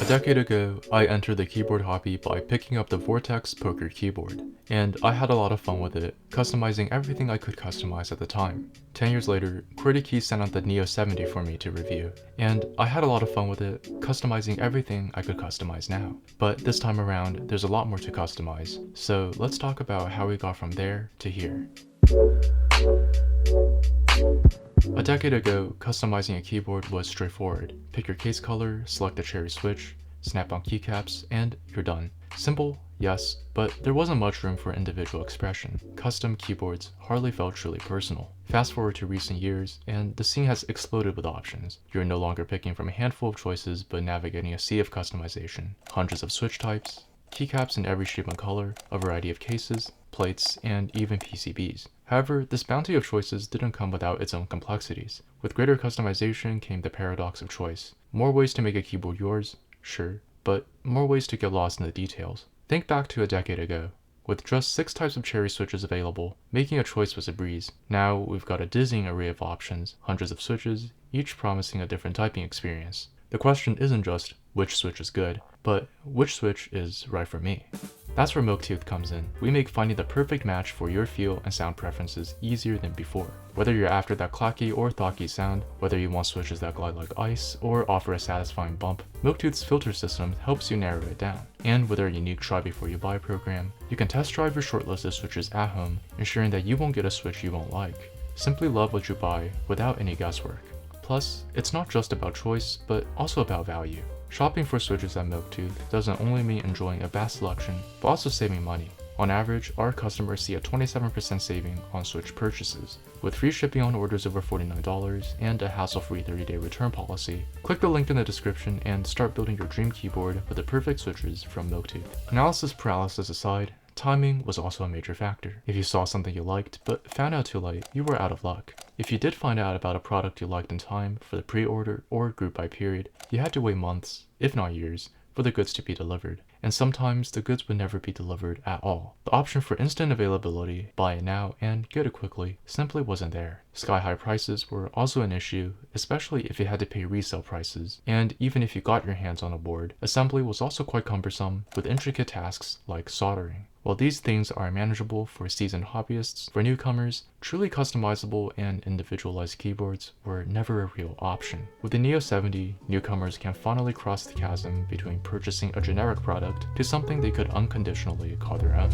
decade ago, I entered the keyboard hobby by picking up the Vortex Poker keyboard, and I had a lot of fun with it, customizing everything I could customize at the time. 10 years later, QWERTY sent out the Neo70 for me to review, and I had a lot of fun with it, customizing everything I could customize now. But this time around, there's a lot more to customize, so let's talk about how we got from there to here. A decade ago, customizing a keyboard was straightforward. Pick your case color, select the cherry switch, snap on keycaps, and you're done. Simple, yes, but there wasn't much room for individual expression. Custom keyboards hardly felt truly personal. Fast forward to recent years, and the scene has exploded with options. You're no longer picking from a handful of choices, but navigating a sea of customization. Hundreds of switch types, keycaps in every shape and color, a variety of cases, plates, and even PCBs. However, this bounty of choices didn't come without its own complexities. With greater customization came the paradox of choice. More ways to make a keyboard yours, sure, but more ways to get lost in the details. Think back to a decade ago. With just 6 types of cherry switches available, making a choice was a breeze. Now we've got a dizzying array of options, hundreds of switches, each promising a different typing experience. The question isn't just which switch is good, but which switch is right for me. That's where Milktooth comes in. We make finding the perfect match for your feel and sound preferences easier than before. Whether you're after that clacky or thocky sound, whether you want switches that glide like ice or offer a satisfying bump, Milktooth's filter system helps you narrow it down. And with our unique try before you buy program, you can test drive your shortlisted switches at home, ensuring that you won't get a switch you won't like. Simply love what you buy without any guesswork. Plus, it's not just about choice, but also about value. Shopping for switches at Milktooth doesn't only mean enjoying a vast selection, but also saving money. On average, our customers see a 27% saving on switch purchases. With free shipping on orders over $49 and a hassle-free 30-day return policy, click the link in the description and start building your dream keyboard with the perfect switches from Milktooth. Analysis paralysis aside, timing was also a major factor. If you saw something you liked, but found out too late, you were out of luck. If you did find out about a product you liked in time for the pre-order or group buy period, you had to wait months, if not years, for the goods to be delivered. And sometimes the goods would never be delivered at all. The option for instant availability, buy it now and get it quickly, simply wasn't there. Sky-high prices were also an issue, especially if you had to pay resale prices. And even if you got your hands on a board, assembly was also quite cumbersome with intricate tasks like soldering. While these things are manageable for seasoned hobbyists, for newcomers, truly customizable and individualized keyboards were never a real option. With the Neo70, newcomers can finally cross the chasm between purchasing a generic product to something they could unconditionally call their own.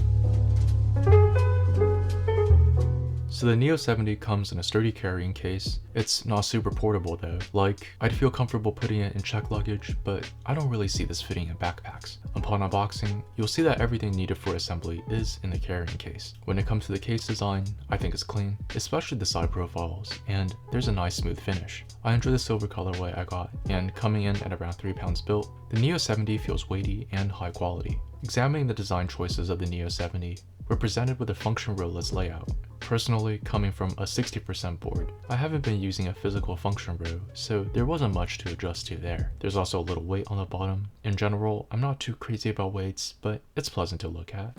So the Neo70 comes in a sturdy carrying case. It's not super portable though. Like, I'd feel comfortable putting it in check luggage, but I don't really see this fitting in backpacks. Upon unboxing, you'll see that everything needed for assembly is in the carrying case. When it comes to the case design, I think it's clean, especially the side profiles, and there's a nice smooth finish. I enjoy the silver colorway I got, and coming in at around 3 pounds built, the Neo70 feels weighty and high quality. Examining the design choices of the Neo70, we're presented with a function row-less layout. Personally, coming from a 60% board, I haven't been using a physical function row, so there wasn't much to adjust to there. There's also a little weight on the bottom. In general, I'm not too crazy about weights, but it's pleasant to look at.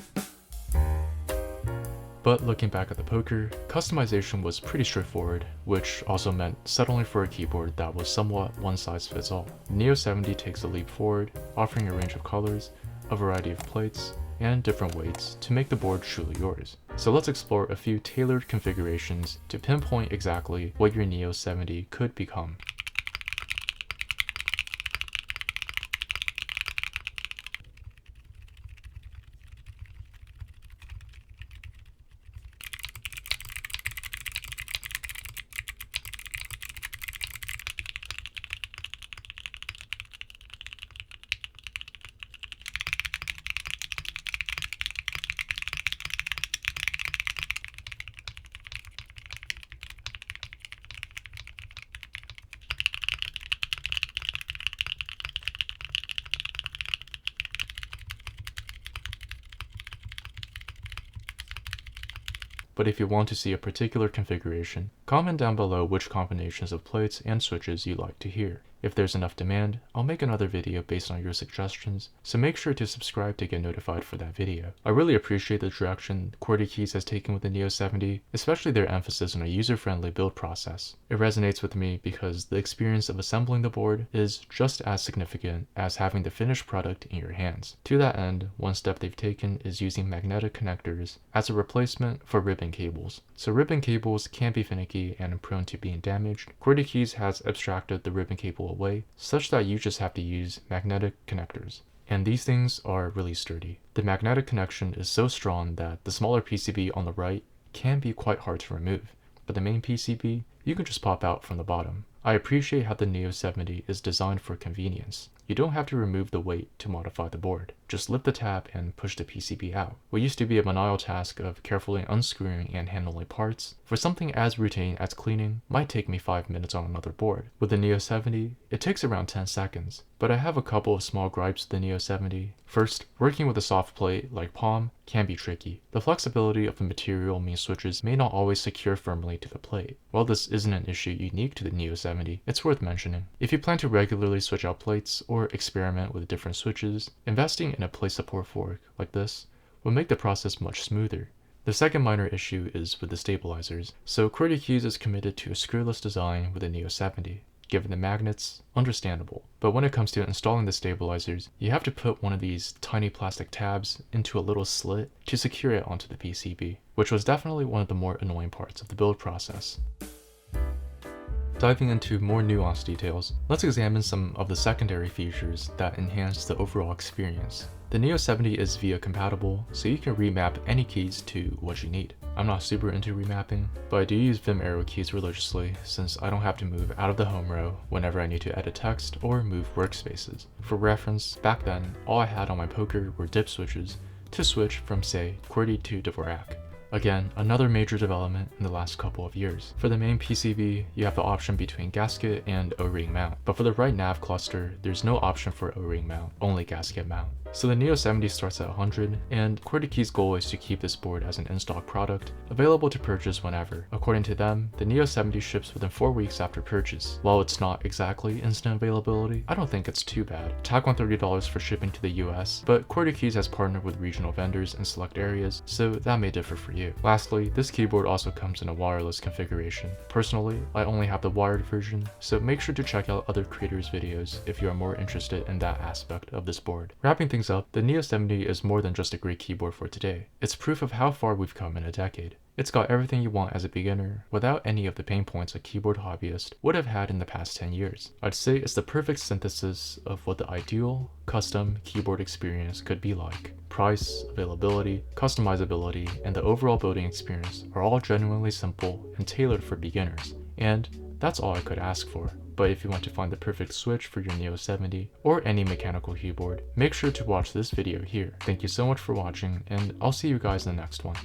But looking back at the poker, customization was pretty straightforward, which also meant settling for a keyboard that was somewhat one-size-fits-all. Neo70 takes a leap forward, offering a range of colors, a variety of plates, and different weights to make the board truly yours. So let's explore a few tailored configurations to pinpoint exactly what your Neo70 could become. But if you want to see a particular configuration, comment down below which combinations of plates and switches you'd like to hear. If there's enough demand, I'll make another video based on your suggestions, so make sure to subscribe to get notified for that video. I really appreciate the direction QWERTY keys has taken with the Neo70, especially their emphasis on a user-friendly build process. It resonates with me because the experience of assembling the board is just as significant as having the finished product in your hands. To that end, one step they've taken is using magnetic connectors as a replacement for ribbon cables. So ribbon cables can be finicky and prone to being damaged. QWERTY keys has abstracted the ribbon cable away such that you just have to use magnetic connectors. And these things are really sturdy. The magnetic connection is so strong that the smaller PCB on the right can be quite hard to remove, but the main PCB you can just pop out from the bottom. I appreciate how the Neo70 is designed for convenience. You don't have to remove the weight to modify the board. Just lift the tab and push the PCB out. What used to be a maniacal task of carefully unscrewing and handling parts, for something as routine as cleaning, might take me 5 minutes on another board. With the Neo70, it takes around 10 seconds. But I have a couple of small gripes with the Neo70. First, working with a soft plate like Palm can be tricky. The flexibility of the material means switches may not always secure firmly to the plate. While this isn't an issue unique to the Neo70, it's worth mentioning. If you plan to regularly switch out plates or experiment with different switches, investing in a plate support fork like this will make the process much smoother. The second minor issue is with the stabilizers. So QWERTY keys is committed to a screwless design with the Neo70. Given the magnets, understandable. But when it comes to installing the stabilizers, you have to put one of these tiny plastic tabs into a little slit to secure it onto the PCB, which was definitely one of the more annoying parts of the build process. Diving into more nuanced details, let's examine some of the secondary features that enhance the overall experience. The Neo70 is VIA compatible, so you can remap any keys to what you need. I'm not super into remapping, but I do use Vim arrow keys religiously since I don't have to move out of the home row whenever I need to edit text or move workspaces. For reference, back then, all I had on my poker were dip switches to switch from, say, QWERTY to Dvorak. Again, another major development in the last couple of years. For the main PCB, you have the option between gasket and O-ring mount, but for the right nav cluster, there's no option for O-ring mount, only gasket mount. So the Neo70 starts at 100, and QWERTY Key's goal is to keep this board as an in-stock product, available to purchase whenever. According to them, the Neo70 ships within 4 weeks after purchase. While it's not exactly instant availability, I don't think it's too bad. Tack on $30 for shipping to the US, but QWERTY Keys has partnered with regional vendors in select areas, so that may differ for you. Lastly, this keyboard also comes in a wireless configuration. Personally, I only have the wired version, so make sure to check out other creators' videos if you are more interested in that aspect of this board. Wrapping things up, the Neo70 is more than just a great keyboard for today. It's proof of how far we've come in a decade. It's got everything you want as a beginner, without any of the pain points a keyboard hobbyist would have had in the past 10 years. I'd say it's the perfect synthesis of what the ideal, custom keyboard experience could be like. Price, availability, customizability, and the overall building experience are all genuinely simple and tailored for beginners. And that's all I could ask for. But if you want to find the perfect switch for your Neo70 or any mechanical keyboard, make sure to watch this video here. Thank you so much for watching, and I'll see you guys in the next one.